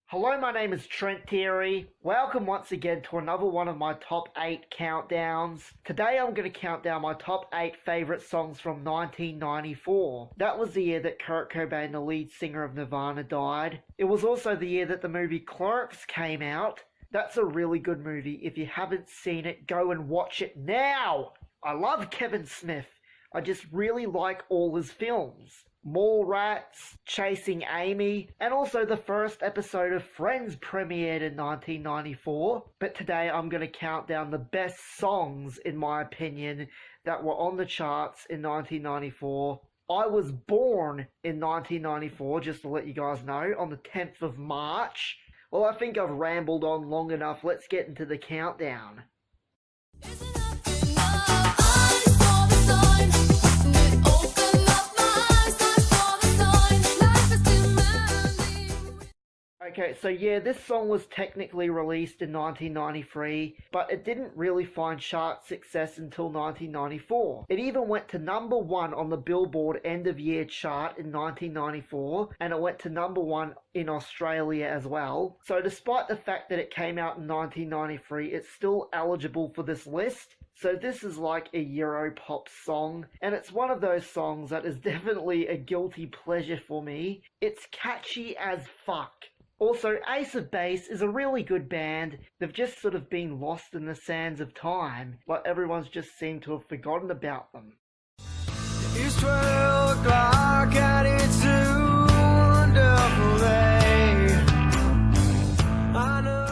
Hello, my name is Trent Thierry. Welcome once again to another one of my top 8 countdowns. Today I'm going to count down my top 8 favourite songs from 1994. That was the year that Kurt Cobain, the lead singer of Nirvana, died. It was also the year that the movie Clerks came out. That's a really good movie. If you haven't seen it, go and watch it now! I love Kevin Smith. I just really like all his films. Mallrats, Chasing Amy, and also the first episode of Friends premiered in 1994. But today I'm going to count down the best songs, in my opinion, that were on the charts in 1994. I was born in 1994, just to let you guys know, on the 10th of March. Well, I think I've rambled on long enough. Let's get into the countdown. Okay, so yeah, this song was technically released in 1993, but it didn't really find chart success until 1994. It even went to number 1 on the Billboard End of Year chart in 1994, and it went to number 1 in Australia as well. So despite the fact that it came out in 1993, it's still eligible for this list. So this is like a Europop song, and it's one of those songs that is definitely a guilty pleasure for me. It's catchy as fuck. Also, Ace of Base is a really good band. They've just sort of been lost in the sands of time, like everyone's just seemed to have forgotten about them. It's 12 o'clock and it's a wonderful day. I know.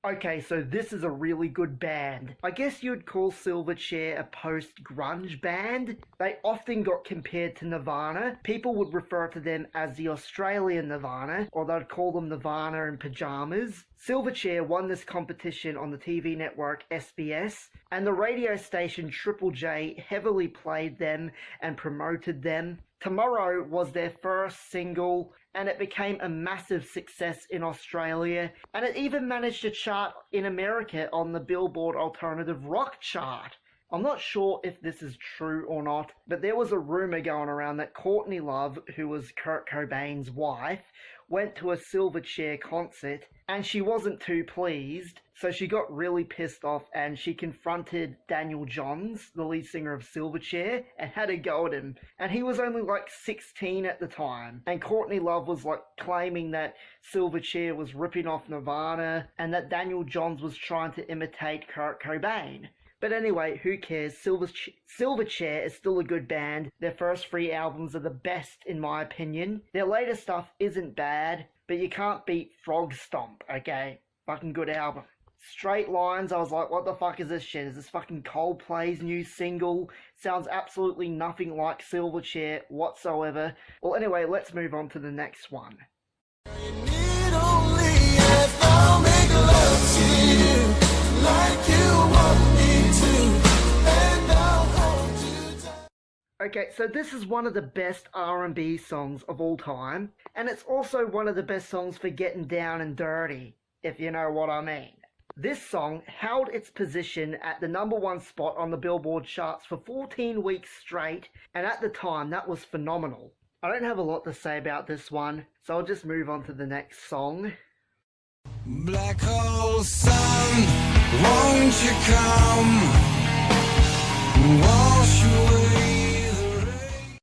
Okay, so this is a really good band. I guess you'd call Silverchair a post-grunge band. They often got compared to Nirvana. People would refer to them as the Australian Nirvana, or they'd call them Nirvana in pajamas. Silverchair won this competition on the TV network SBS, and the radio station Triple J heavily played them and promoted them. Tomorrow was their first single, and it became a massive success in Australia, and it even managed to chart in America on the Billboard Alternative Rock chart. I'm not sure if this is true or not, but there was a rumor going around that Courtney Love, who was Kurt Cobain's wife, went to a Silverchair concert and she wasn't too pleased, so she got really pissed off and she confronted Daniel Johns, the lead singer of Silverchair, and had a go at him. And he was only like 16 at the time, and Courtney Love was like claiming that Silverchair was ripping off Nirvana and that Daniel Johns was trying to imitate Kurt Cobain. But anyway, who cares? Silverchair is still a good band. Their first 3 albums are the best, in my opinion. Their later stuff isn't bad, but you can't beat Frog Stomp, okay? Fucking good album. Straight Lines, I was like, what the fuck is this shit? Is this fucking Coldplay's new single? Sounds absolutely nothing like Silverchair whatsoever. Well, anyway, let's move on to the next one. Okay, so this is one of the best R&B songs of all time, and it's also one of the best songs for getting down and dirty, if you know what I mean. This song held its position at the number 1 spot on the Billboard charts for 14 weeks straight, and at the time that was phenomenal. I don't have a lot to say about this one, so I'll just move on to the next song. Black hole sun, won't you come wash away the rain?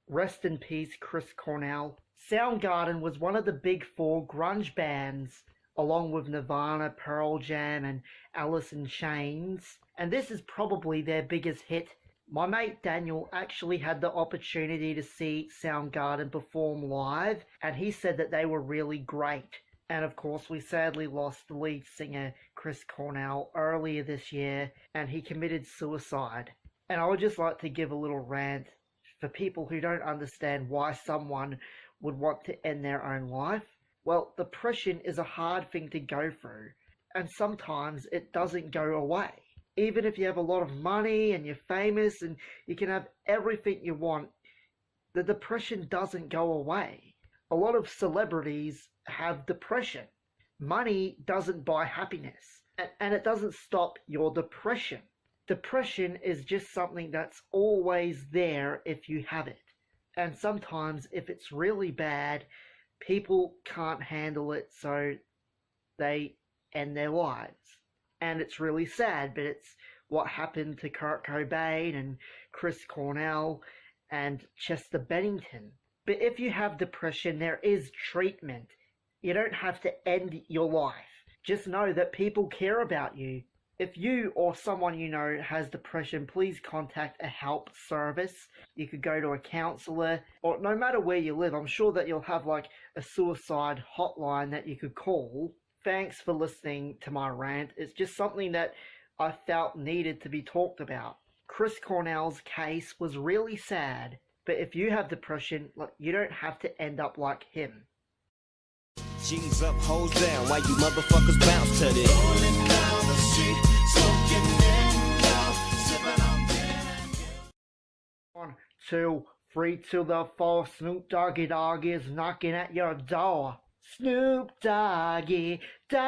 Rest in peace, Chris Cornell. Soundgarden was one of the big 4 grunge bands, along with Nirvana, Pearl Jam, and Alice in Chains, and this is probably their biggest hit. My mate Daniel actually had the opportunity to see Soundgarden perform live, and he said that they were really great. And of course, we sadly lost the lead singer, Chris Cornell, earlier this year, and he committed suicide. And I would just like to give a little rant for people who don't understand why someone would want to end their own life. Well, depression is a hard thing to go through, and sometimes it doesn't go away. Even if you have a lot of money and you're famous and you can have everything you want, the depression doesn't go away. A lot of celebrities have depression. Money doesn't buy happiness, and it doesn't stop your depression. Depression is just something that's always there if you have it. And sometimes, if it's really bad, people can't handle it, so they end their lives. And it's really sad, but it's what happened to Kurt Cobain and Chris Cornell and Chester Bennington. But if you have depression, there is treatment. You don't have to end your life. Just know that people care about you. If you or someone you know has depression, please contact a help service. You could go to a counselor, or no matter where you live, I'm sure that you'll have like a suicide hotline that you could call. Thanks for listening to my rant. It's just something that I felt needed to be talked about. Chris Cornell's case was really sad, but if you have depression, you don't have to end up like him. G's up, hoes down, why you motherfuckers bounce to this? Rolling down the street, smoking in love, sipping on gin. 1, 2, 3 to the 4. Snoop Doggy Dogg is knocking at your door. Snoop Doggy Dogg.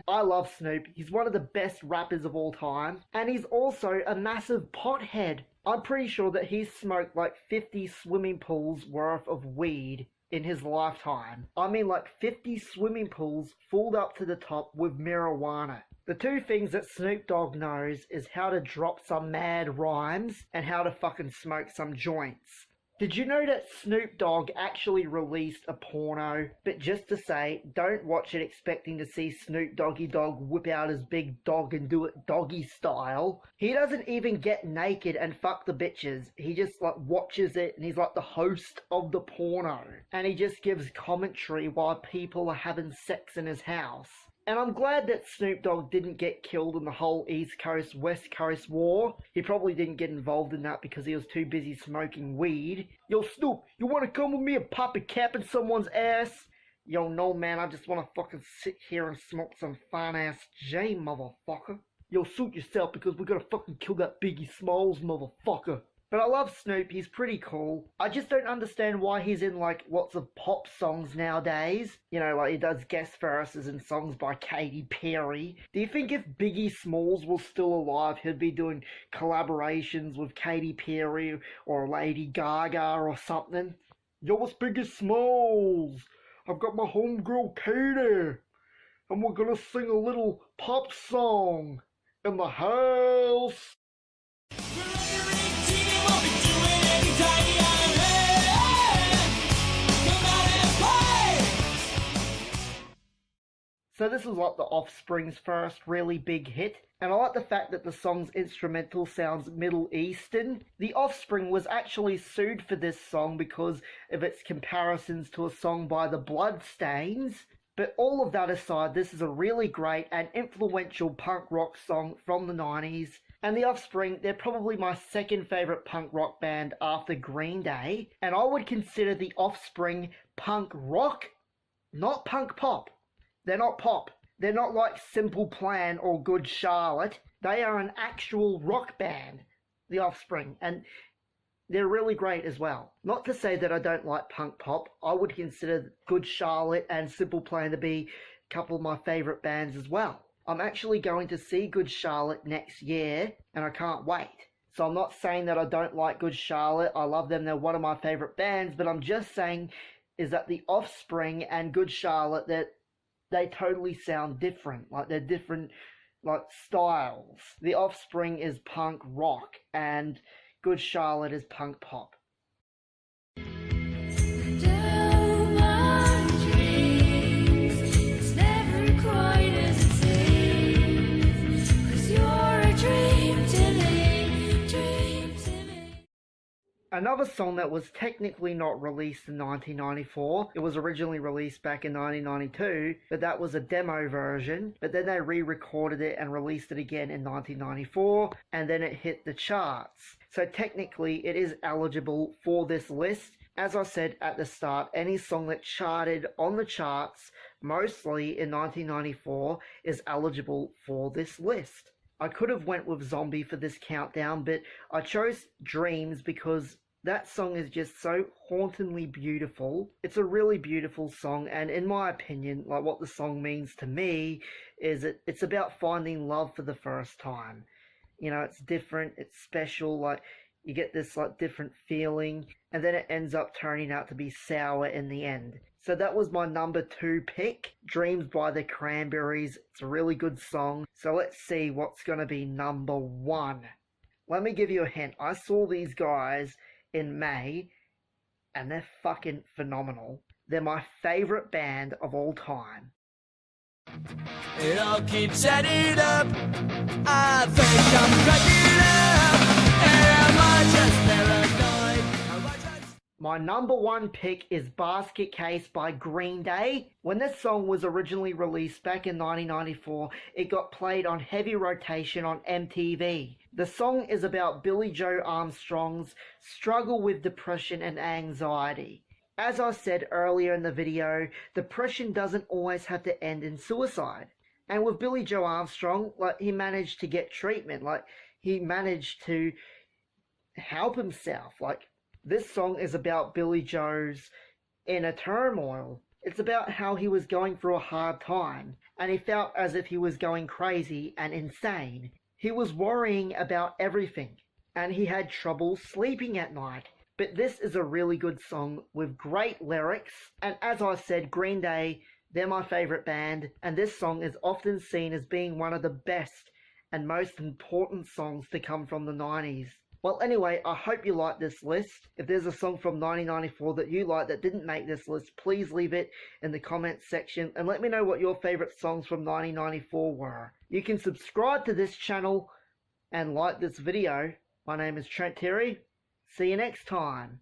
I love Snoop. He's one of the best rappers of all time, and he's also a massive pothead. I'm pretty sure that he's smoked like 50 swimming pools worth of weed in his lifetime. I mean like 50 swimming pools filled up to the top with marijuana. The two things that Snoop Dogg knows is how to drop some mad rhymes and how to fucking smoke some joints. Did you know that Snoop Dogg actually released a porno? But just to say, don't watch it expecting to see Snoop Doggy Dogg whip out his big dog and do it doggy style. He doesn't even get naked and fuck the bitches. He just like watches it and he's like the host of the porno. And he just gives commentary while people are having sex in his house. And I'm glad that Snoop Dogg didn't get killed in the whole East Coast, West Coast war. He probably didn't get involved in that because he was too busy smoking weed. Yo, Snoop, you want to come with me and pop a cap in someone's ass? Yo, no, man, I just want to fucking sit here and smoke some fine-ass J, motherfucker. Yo, suit yourself because we're gonna fucking kill that Biggie Smalls, motherfucker. But I love Snoop, he's pretty cool. I just don't understand why he's in like lots of pop songs nowadays. You know, like he does guest verses in songs by Katy Perry. Do you think if Biggie Smalls was still alive, he'd be doing collaborations with Katy Perry or Lady Gaga or something? Yo, it's Biggie Smalls. I've got my homegirl Katy. And we're gonna sing a little pop song in the house. So this was like the Offspring's first really big hit, and I like the fact that the song's instrumental sounds Middle Eastern. The Offspring was actually sued for this song because of its comparisons to a song by the Bloodstains. But all of that aside, this is a really great and influential punk rock song from the 90s. And the Offspring, they're probably my second favourite punk rock band after Green Day. And I would consider the Offspring punk rock, not punk pop. They're not pop. They're not like Simple Plan or Good Charlotte. They are an actual rock band, the Offspring. And they're really great as well. Not to say that I don't like punk pop. I would consider Good Charlotte and Simple Plan to be a couple of my favourite bands as well. I'm actually going to see Good Charlotte next year, and I can't wait. So I'm not saying that I don't like Good Charlotte. I love them. They're one of my favourite bands. But I'm just saying is that the Offspring and Good Charlotte, that they totally sound different. Like, they're different, like, styles. The Offspring is punk rock, and Good Charlotte is punk pop. Another song that was technically not released in 1994, it was originally released back in 1992, but that was a demo version, but then they re-recorded it and released it again in 1994, and then it hit the charts. So technically it is eligible for this list. As I said at the start, any song that charted on the charts, mostly in 1994, is eligible for this list. I could have went with Zombie for this countdown, but I chose Dreamz because that song is just so hauntingly beautiful. It's a really beautiful song, and in my opinion, like, what the song means to me is it's about finding love for the first time. You know, it's different, it's special, like, You get this like different feeling, and then it ends up turning out to be sour in the end. So that was my number 2 pick, Dreamz by the Cranberries. It's a really good song. So let's see what's going to be number 1. Let me give you a hint. I saw these guys in May, and they're fucking phenomenal. They're my favorite band of all time. It all keeps adding up. I think I'm cracking up. Am I just paranoid? Am I just... My number 1 pick is Basket Case by Green Day. When this song was originally released back in 1994, it got played on heavy rotation on MTV. The song is about Billie Joe Armstrong's struggle with depression and anxiety. As I said earlier in the video, depression doesn't always have to end in suicide. And with Billie Joe Armstrong, like, he managed to get treatment. Like, he managed to help himself. Like, this song is about Billie Joe's inner turmoil. It's about how he was going through a hard time, and he felt as if he was going crazy and insane. He was worrying about everything, and he had trouble sleeping at night. But this is a really good song with great lyrics, and as I said, Green Day, they're my favorite band, and this song is often seen as being one of the best and most important songs to come from the 90s. Well, anyway, I hope you like this list. If there's a song from 1994 that you like that didn't make this list, please leave it in the comments section and let me know what your favorite songs from 1994 were. You can subscribe to this channel and like this video. My name is Trent Terry. See you next time.